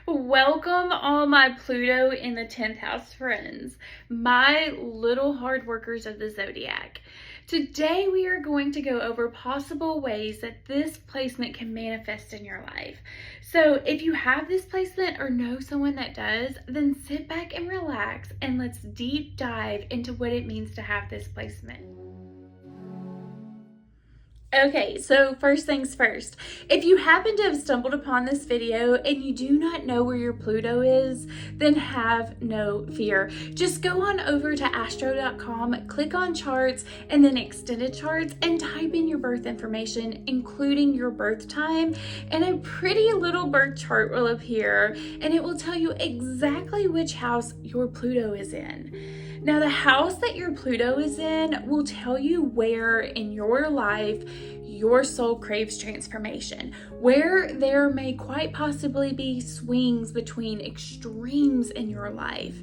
Welcome all my Pluto in the 10th house friends, my little hard workers of the zodiac. Today we are going to go over possible ways that this placement can manifest in your life. So if you have this placement or know someone that does, then sit back and relax and let's deep dive into what it means to have this placement. Okay, so first things first, if you happen to have stumbled upon this video and you do not know where your Pluto is, then have no fear. Just go on over to astro.com, click on charts and then extended charts and type in your birth information, including your birth time, and a pretty little birth chart will appear and it will tell you exactly which house your Pluto is in. Now, the house that your Pluto is in will tell you where in your life your soul craves transformation, where there may quite possibly be swings between extremes in your life,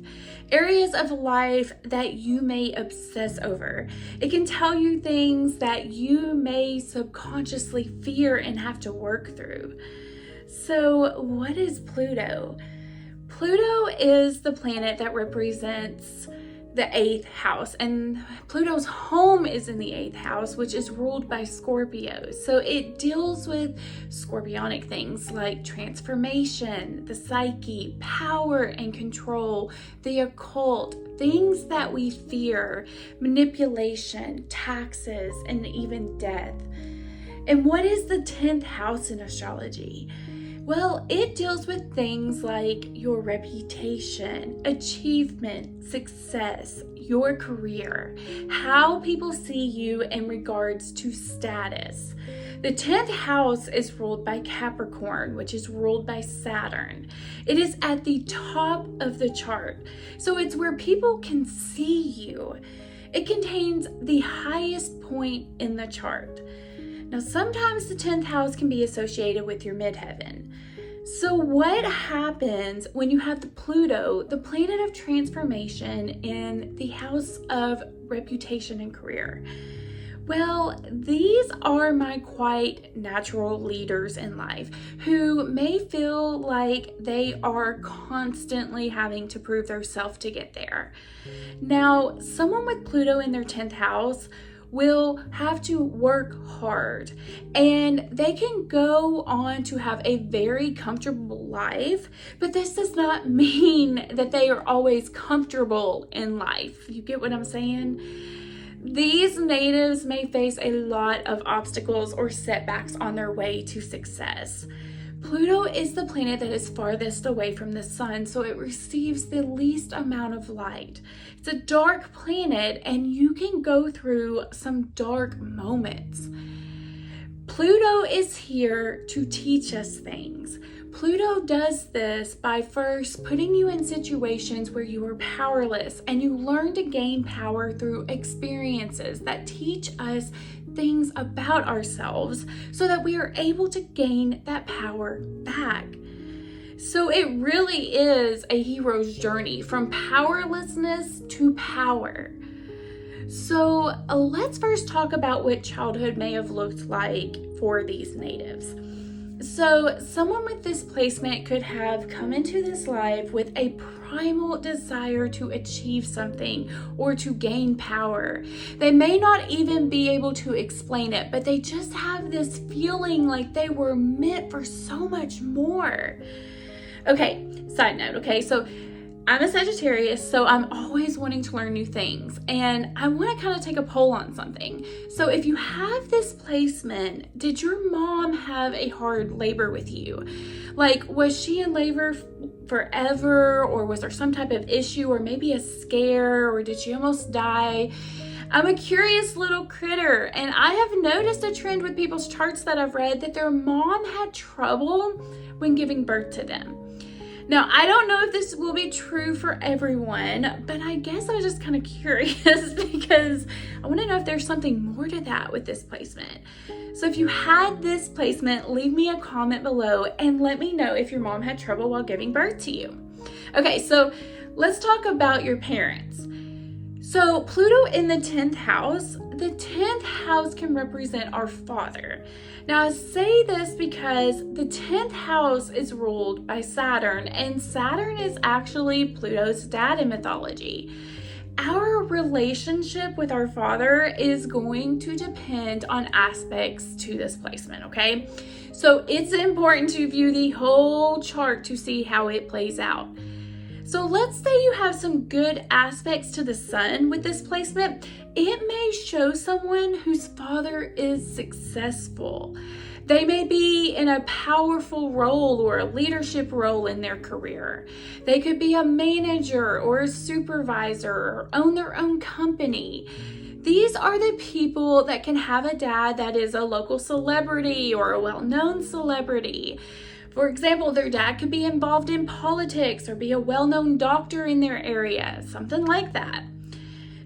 areas of life that you may obsess over. It can tell you things that you may subconsciously fear and have to work through. So, what is Pluto? Pluto is the planet that represents the 8th house, and Pluto's home is in the 8th house, which is ruled by Scorpio. So it deals with scorpionic things like transformation, the psyche, power and control, the occult, things that we fear, manipulation, taxes, and even death. And what is the 10th house in astrology? Well, it deals with things like your reputation, achievement, success, your career, how people see you in regards to status. The 10th house is ruled by Capricorn, which is ruled by Saturn. It is at the top of the chart, so it's where people can see you. It contains the highest point in the chart. Now, sometimes the 10th house can be associated with your midheaven. So what happens when you have the Pluto, the planet of transformation, in the house of reputation and career? Well, these are my quite natural leaders in life who may feel like they are constantly having to prove themselves to get there. Now, someone with Pluto in their 10th house will have to work hard, and they can go on to have a very comfortable life, but this does not mean that they are always comfortable in life. You get what I'm saying? These natives may face a lot of obstacles or setbacks on their way to success. Pluto is the planet that is farthest away from the sun, so it receives the least amount of light. It's a dark planet, and you can go through some dark moments. Pluto is here to teach us things. Pluto does this by first putting you in situations where you are powerless, and you learn to gain power through experiences that teach us things about ourselves so that we are able to gain that power back. So it really is a hero's journey from powerlessness to power. So let's first talk about what childhood may have looked like for these natives. So someone with this placement could have come into this life with a primal desire to achieve something or to gain power. They may not even be able to explain it, but they just have this feeling like they were meant for so much more. Okay, side note, okay, so I'm a Sagittarius, so I'm always wanting to learn new things, and I want to kind of take a poll on something. So if you have this placement, did your mom have a hard labor with you? Like, was she in labor forever, or was there some type of issue, or maybe a scare, or did she almost die? I'm a curious little critter, and I have noticed a trend with people's charts that I've read that their mom had trouble when giving birth to them. Now, I don't know if this will be true for everyone, but I guess I was just kind of curious because I want to know if there's something more to that with this placement. So if you had this placement, leave me a comment below and let me know if your mom had trouble while giving birth to you. Okay, so let's talk about your parents. So Pluto in the 10th house, the 10th house can represent our father. Now, I say this because the 10th house is ruled by Saturn, and Saturn is actually Pluto's dad in mythology. Our relationship with our father is going to depend on aspects to this placement, okay? So it's important to view the whole chart to see how it plays out. So let's say you have some good aspects to the sun with this placement. It may show someone whose father is successful. They may be in a powerful role or a leadership role in their career. They could be a manager or a supervisor or own their own company. These are the people that can have a dad that is a local celebrity or a well-known celebrity. For example, their dad could be involved in politics or be a well-known doctor in their area, something like that.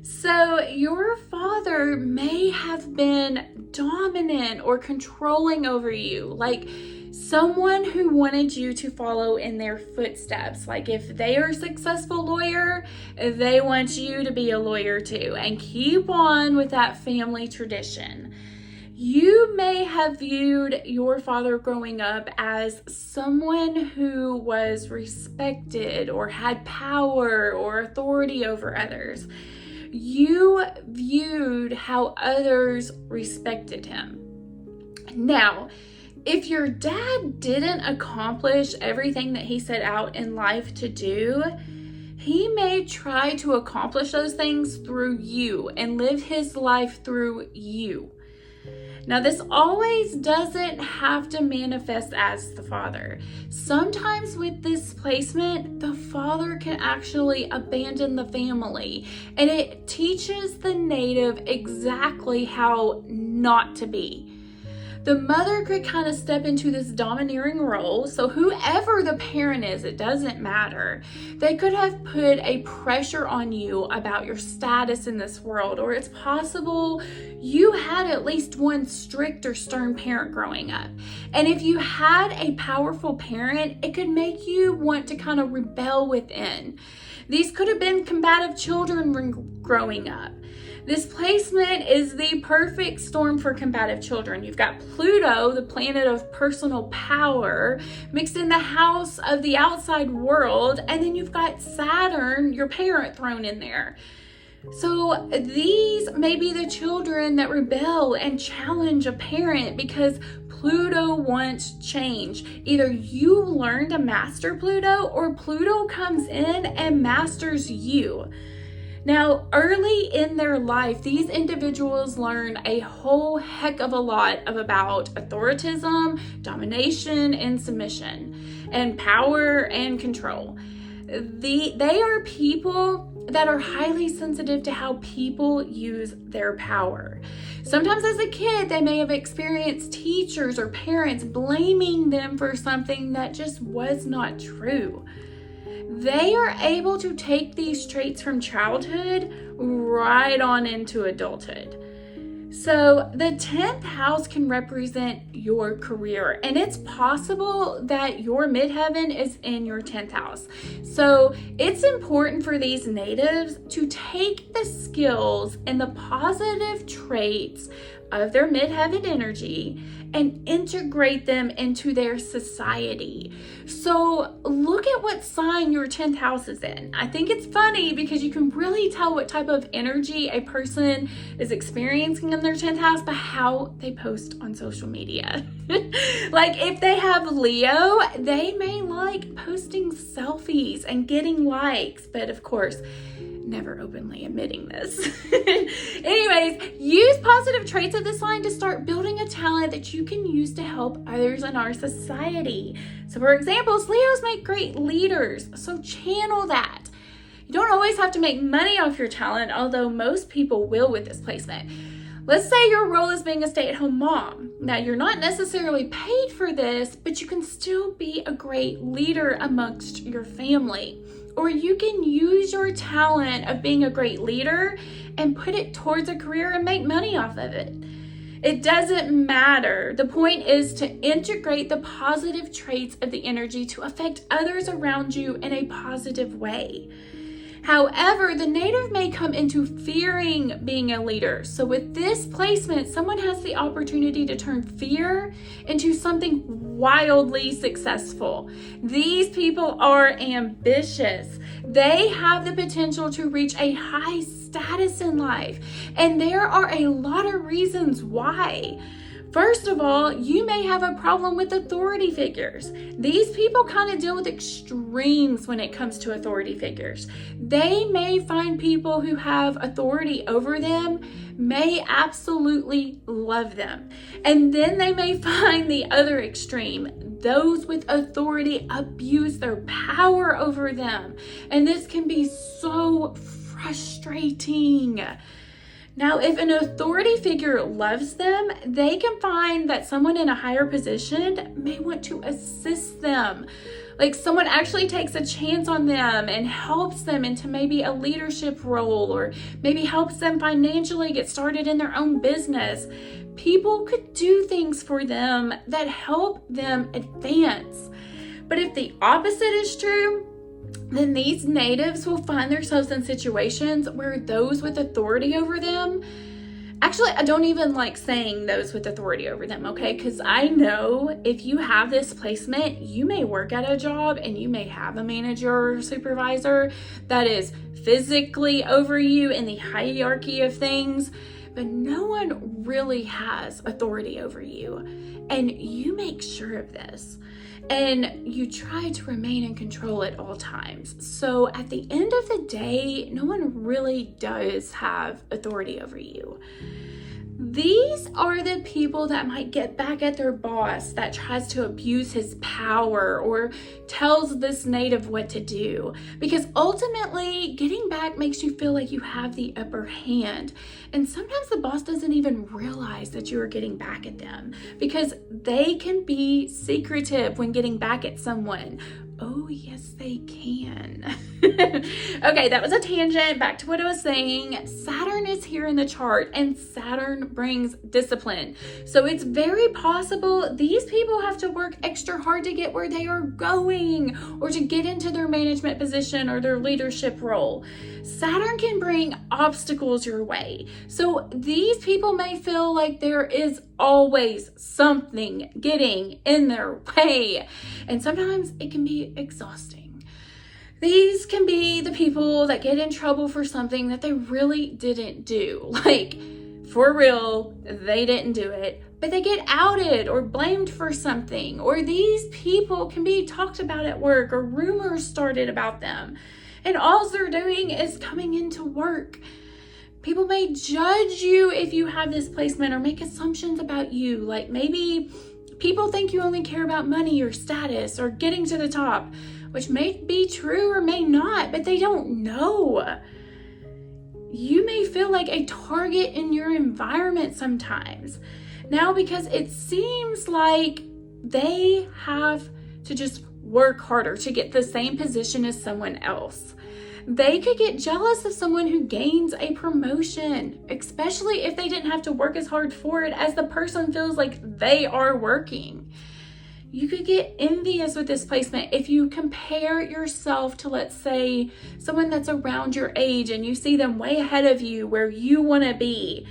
So your father may have been dominant or controlling over you, like someone who wanted you to follow in their footsteps. Like if they are a successful lawyer, they want you to be a lawyer too and keep on with that family tradition. You may have viewed your father growing up as someone who was respected or had power or authority over others. You viewed how others respected him. Now, if your dad didn't accomplish everything that he set out in life to do, he may try to accomplish those things through you and live his life through you. Now, this always doesn't have to manifest as the father. Sometimes with this placement, the father can actually abandon the family, and it teaches the native exactly how not to be. The mother could kind of step into this domineering role. So whoever the parent is, it doesn't matter. They could have put a pressure on you about your status in this world, or it's possible you had at least one strict or stern parent growing up. And if you had a powerful parent, it could make you want to kind of rebel within. These could have been combative children growing up. This placement is the perfect storm for combative children. You've got Pluto, the planet of personal power, mixed in the house of the outside world, and then you've got Saturn, your parent, thrown in there. So these may be the children that rebel and challenge a parent because Pluto wants change. Either you learn to master Pluto or Pluto comes in and masters you. Now, early in their life, these individuals learn a whole heck of a lot about authoritism, domination, and submission, and power and control. They are people that are highly sensitive to how people use their power. Sometimes as a kid, they may have experienced teachers or parents blaming them for something that just was not true. They are able to take these traits from childhood right on into adulthood. So the 10th house can represent your career, and it's possible that your midheaven is in your 10th house. So it's important for these natives to take the skills and the positive traits of their midheaven energy and integrate them into their society. So look at what sign your 10th house is in. I think it's funny because you can really tell what type of energy a person is experiencing in their 10th house by how they post on social media. Like if they have Leo, they may like posting selfies and getting likes, but of course, never openly admitting this. Anyways, use positive traits of this sign to start building a talent that you can use to help others in our society. So for example, Leos make great leaders, so channel that. You don't always have to make money off your talent, although most people will with this placement. Let's say your role is being a stay-at-home mom. Now, you're not necessarily paid for this, but you can still be a great leader amongst your family. Or you can use your talent of being a great leader and put it towards a career and make money off of it. It doesn't matter. The point is to integrate the positive traits of the energy to affect others around you in a positive way. However, the native may come into fearing being a leader. So with this placement, someone has the opportunity to turn fear into something wildly successful. These people are ambitious. They have the potential to reach a high status in life. And there are a lot of reasons why. First of all, you may have a problem with authority figures. These people kind of deal with extremes when it comes to authority figures. They may find people who have authority over them may absolutely love them. And then they may find the other extreme. Those with authority abuse their power over them. And this can be so frustrating. Now, if an authority figure loves them, they can find that someone in a higher position may want to assist them. Like someone actually takes a chance on them and helps them into maybe a leadership role, or maybe helps them financially get started in their own business. People could do things for them that help them advance. But if the opposite is true, then these natives will find themselves in situations where those with authority over them, actually, I don't even like saying those with authority over them, okay? Because I know if you have this placement, you may work at a job and you may have a manager or supervisor that is physically over you in the hierarchy of things, but no one really has authority over you. And you make sure of this. And you try to remain in control at all times. So at the end of the day, no one really does have authority over you. These are the people that might get back at their boss that tries to abuse his power or tells this native what to do. Because ultimately, getting back makes you feel like you have the upper hand. And sometimes the boss doesn't even realize that you are getting back at them because they can be secretive when getting back at someone. Oh, yes, they can. Okay, that was a tangent. Back to what I was saying. Saturn is here in the chart, and Saturn brings discipline. So it's very possible these people have to work extra hard to get where they are going or to get into their management position or their leadership role. Saturn can bring obstacles your way. So these people may feel like there is always something getting in their way. And sometimes it can be exhausting. These can be the people that get in trouble for something that they really didn't do. Like, for real, they didn't do it, but they get outed or blamed for something. Or these people can be talked about at work or rumors started about them. And all they're doing is coming into work. People may judge you if you have this placement or make assumptions about you. Like maybe people think you only care about money or status or getting to the top, which may be true or may not, but they don't know. You may feel like a target in your environment sometimes. Now, because it seems like they have to just work harder to get the same position as someone else. They could get jealous of someone who gains a promotion, especially if they didn't have to work as hard for it as the person feels like they are working. You could get envious with this placement if you compare yourself to, let's say, someone that's around your age and you see them way ahead of you where you want to be.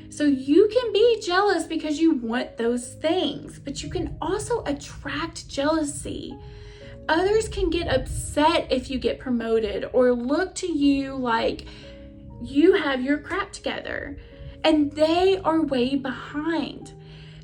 So you can be jealous because you want those things, but you can also attract jealousy. Others can get upset if you get promoted or look to you like you have your crap together and they are way behind.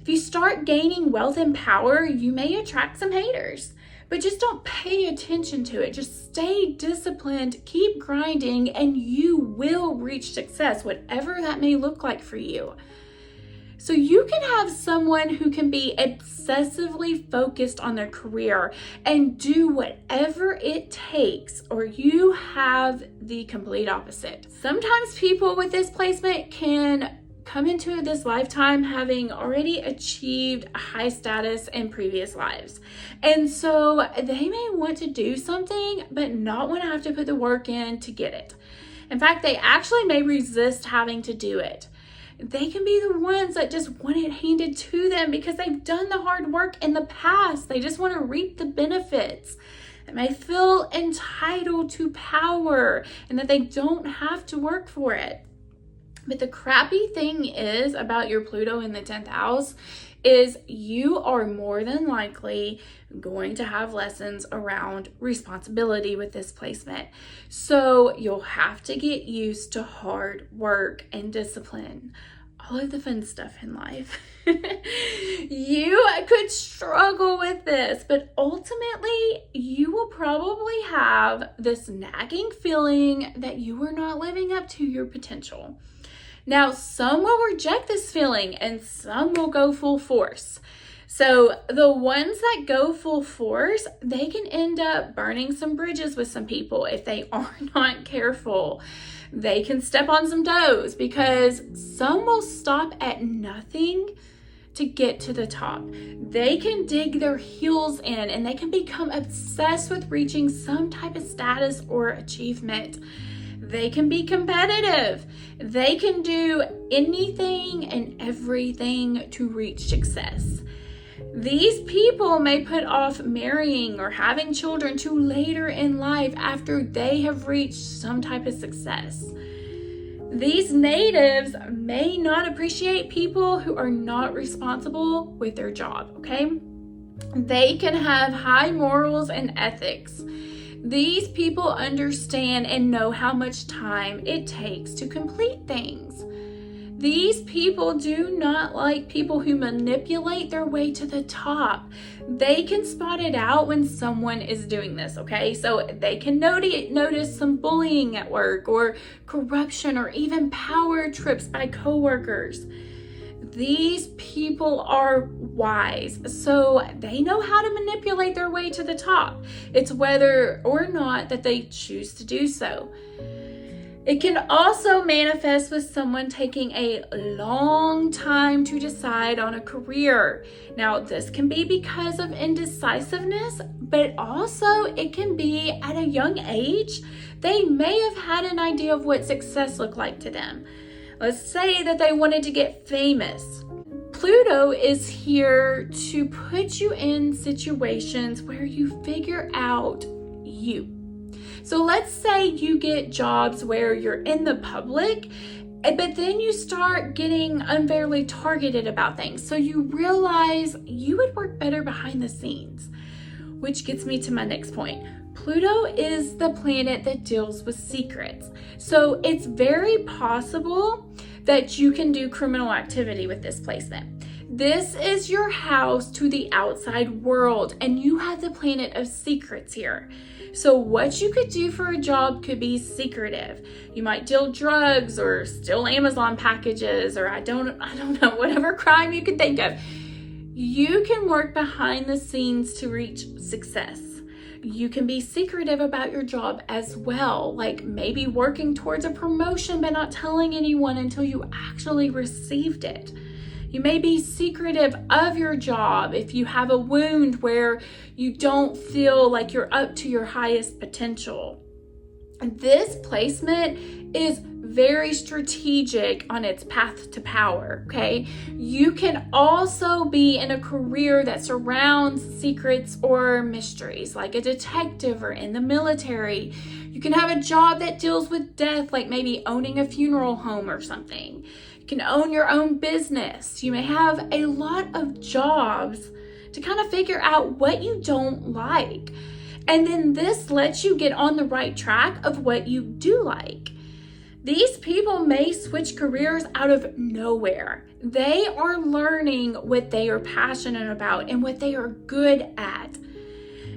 If you start gaining wealth and power, you may attract some haters, but just don't pay attention to it. Just stay disciplined, keep grinding, and you will reach success, whatever that may look like for you. So you can have someone who can be obsessively focused on their career and do whatever it takes, or you have the complete opposite. Sometimes people with this placement can come into this lifetime having already achieved a high status in previous lives. And so they may want to do something, but not want to have to put the work in to get it. In fact, they actually may resist having to do it. They can be the ones that just want it handed to them because they've done the hard work in the past. They just want to reap the benefits. that may feel entitled to power and that they don't have to work for it. But the crappy thing is about your Pluto in the 10th house is you are more than likely going to have lessons around responsibility with this placement. So you'll have to get used to hard work and discipline, all of the fun stuff in life. You could struggle with this, but ultimately you will probably have this nagging feeling that you are not living up to your potential. Now, some will reject this feeling and some will go full force. So the ones that go full force, they can end up burning some bridges with some people if they are not careful. They can step on some toes because some will stop at nothing to get to the top. They can dig their heels in and they can become obsessed with reaching some type of status or achievement. They can be competitive. They can do anything and everything to reach success. These people may put off marrying or having children to later in life after they have reached some type of success. These natives may not appreciate people who are not responsible with their job, okay? They can have high morals and ethics. These people understand and know how much time it takes to complete things. These people do not like people who manipulate their way to the top. They can spot it out when someone is doing this, okay? So they can notice some bullying at work or corruption or even power trips by coworkers. These people are wise, so they know how to manipulate their way to the top. It's whether or not that they choose to do so. It can also manifest with someone taking a long time to decide on a career. Now, this can be because of indecisiveness, but also it can be at a young age. They may have had an idea of what success looked like to them. Let's say that they wanted to get famous. Pluto is here to put you in situations where you figure out you. So let's say you get jobs where you're in the public, but then you start getting unfairly targeted about things. So you realize you would work better behind the scenes, which gets me to my next point. Pluto is the planet that deals with secrets. So it's very possible that you can do criminal activity with this placement. This is your house to the outside world, and you have the planet of secrets here. So what you could do for a job could be secretive. You might deal drugs or steal Amazon packages, or I don't know, whatever crime you could think of. You can work behind the scenes to reach success. You can be secretive about your job as well, like maybe working towards a promotion but not telling anyone until you actually received it. You may be secretive of your job if you have a wound where you don't feel like you're up to your highest potential. This placement is very strategic on its path to power, okay? You can also be in a career that surrounds secrets or mysteries, like a detective or in the military. You can have a job that deals with death, like maybe owning a funeral home or something. You can own your own business. You may have a lot of jobs to kind of figure out what you don't like. And then this lets you get on the right track of what you do like. These people may switch careers out of nowhere. They are learning what they are passionate about and what they are good at.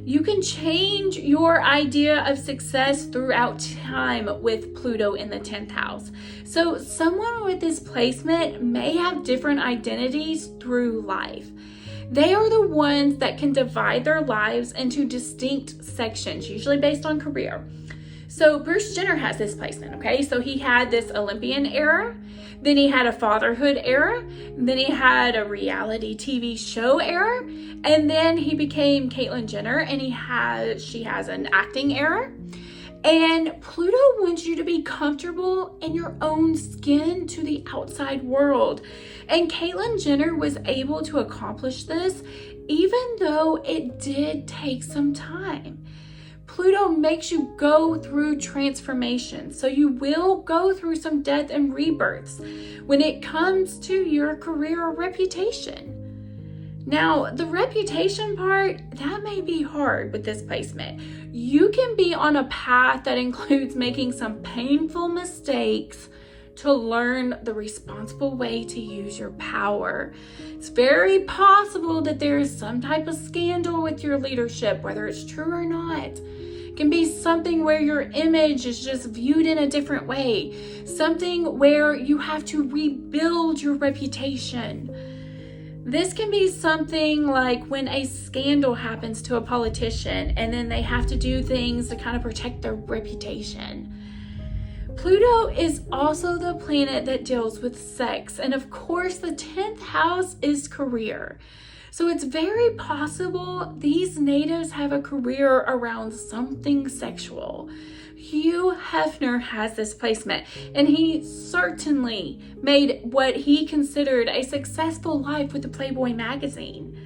You can change your idea of success throughout time with Pluto in the 10th house. So someone with this placement may have different identities through life. They are the ones that can divide their lives into distinct sections, usually based on career. So Bruce Jenner has this placement, okay? So he had this Olympian era, then he had a fatherhood era, then he had a reality TV show era, and then he became Caitlyn Jenner and she has an acting era. And Pluto wants you to be comfortable in your own skin to the outside world. And Caitlyn Jenner was able to accomplish this even though it did take some time. Pluto makes you go through transformation. So you will go through some death and rebirths when it comes to your career or reputation. Now, the reputation part, that may be hard with this placement. You can be on a path that includes making some painful mistakes to learn the responsible way to use your power. It's very possible that there is some type of scandal with your leadership, whether it's true or not. It can be something where your image is just viewed in a different way, something where you have to rebuild your reputation. This can be something like when a scandal happens to a politician and then they have to do things to kind of protect their reputation. Pluto is also the planet that deals with sex, and of course the 10th house is career. So it's very possible these natives have a career around something sexual. Hugh Hefner has this placement, and he certainly made what he considered a successful life with the Playboy magazine.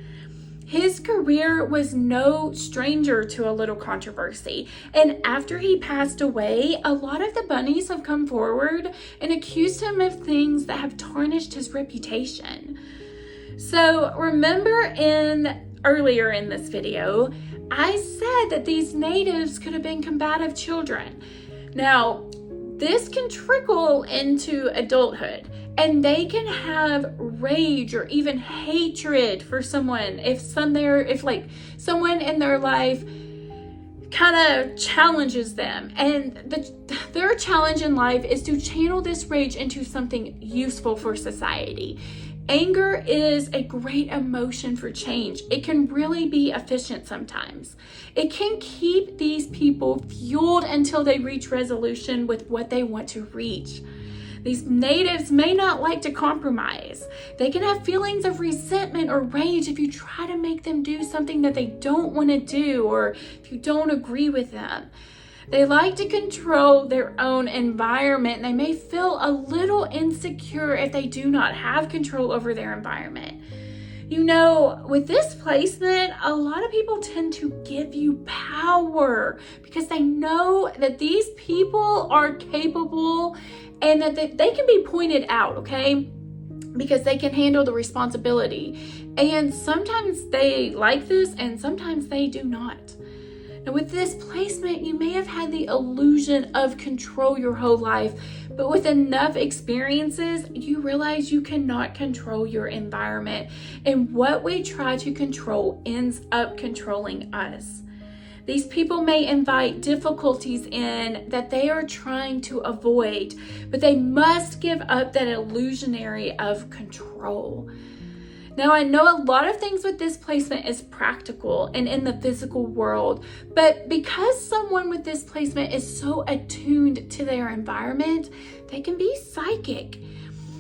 His career was no stranger to a little controversy, and after he passed away, a lot of the bunnies have come forward and accused him of things that have tarnished his reputation. So remember earlier in this video, I said that these natives could have been combative children. Now, this can trickle into adulthood, and they can have rage or even hatred for someone if someone in their life kind of challenges them, and their challenge in life is to channel this rage into something useful for society. Anger is a great emotion for change. It can really be efficient sometimes. It can keep these people fueled until they reach resolution with what they want to reach. These natives may not like to compromise. They can have feelings of resentment or rage if you try to make them do something that they don't want to do, or if you don't agree with them. They like to control their own environment, and they may feel a little insecure if they do not have control over their environment. You know, with this placement, a lot of people tend to give you power because they know that these people are capable and that they can be pointed out, okay? Because they can handle the responsibility. And sometimes they like this and sometimes they do not. Now with this placement, you may have had the illusion of control your whole life, but with enough experiences, you realize you cannot control your environment, and what we try to control ends up controlling us. These people may invite difficulties in that they are trying to avoid, but they must give up that illusionary of control. Now, I know a lot of things with this placement is practical and in the physical world, but because someone with this placement is so attuned to their environment, they can be psychic.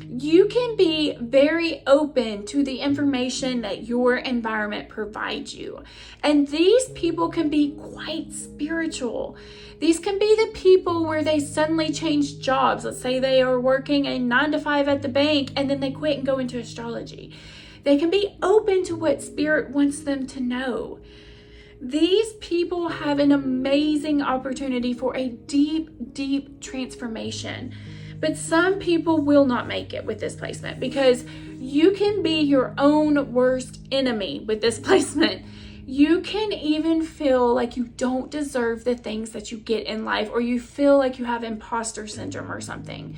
You can be very open to the information that your environment provides you. And these people can be quite spiritual. These can be the people where they suddenly change jobs. Let's say they are working a 9-to-5 at the bank and then they quit and go into astrology. They can be open to what spirit wants them to know. These people have an amazing opportunity for a deep, deep transformation. But some people will not make it with this placement because you can be your own worst enemy with this placement. You can even feel like you don't deserve the things that you get in life, or you feel like you have imposter syndrome or something.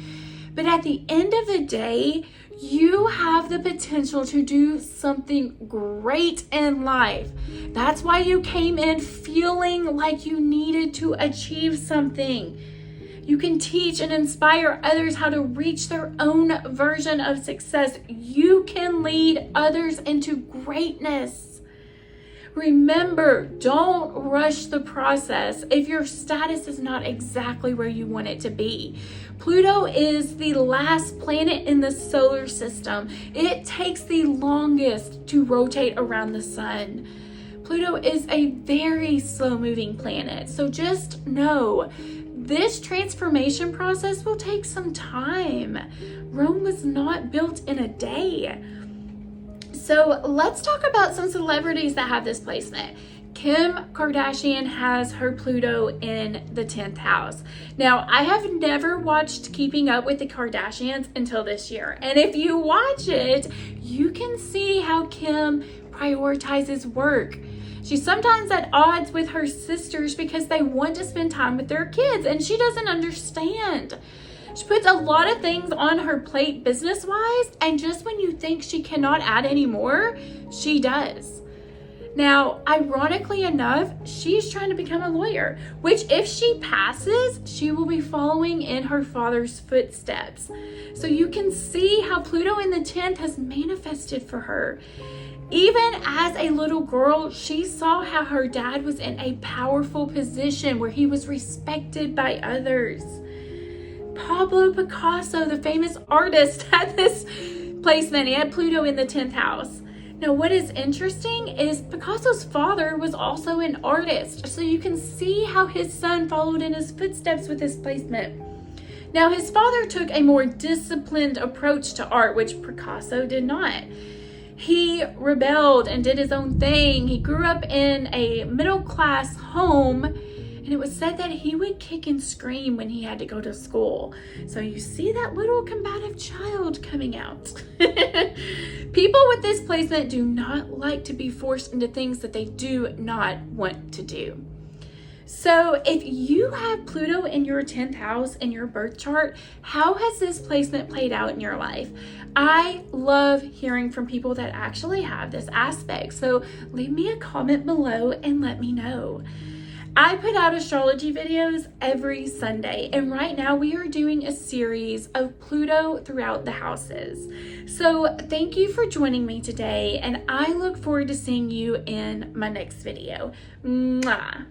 But at the end of the day, you have the potential to do something great in life. That's why you came in feeling like you needed to achieve something. You can teach and inspire others how to reach their own version of success. You can lead others into greatness. Remember, don't rush the process if your status is not exactly where you want it to be. Pluto is the last planet in the solar system. It takes the longest to rotate around the sun. Pluto is a very slow-moving planet, so just know this transformation process will take some time. Rome was not built in a day. So let's talk about some celebrities that have this placement. Kim Kardashian has her Pluto in the 10th house. Now, I have never watched Keeping Up with the Kardashians until this year. And if you watch it, you can see how Kim prioritizes work. She's sometimes at odds with her sisters because they want to spend time with their kids, and she doesn't understand. She puts a lot of things on her plate business-wise, and just when you think she cannot add any more, she does. Now, ironically enough, she's trying to become a lawyer, which if she passes, she will be following in her father's footsteps. So you can see how Pluto in the 10th has manifested for her. Even as a little girl, she saw how her dad was in a powerful position where he was respected by others. Pablo Picasso, the famous artist, had this placement. He had Pluto in the 10th house. Now, what is interesting is Picasso's father was also an artist, so you can see how his son followed in his footsteps with his placement. Now, his father took a more disciplined approach to art, which Picasso did not. He rebelled and did his own thing. He grew up in a middle-class home, and it was said that he would kick and scream when he had to go to school. So you see that little combative child coming out. People with this placement do not like to be forced into things that they do not want to do. So if you have Pluto in your 10th house in your birth chart, how has this placement played out in your life? I love hearing from people that actually have this aspect. So leave me a comment below and let me know. I put out astrology videos every Sunday, and right now we are doing a series of Pluto throughout the houses. So thank you for joining me today, and I look forward to seeing you in my next video. Mwah.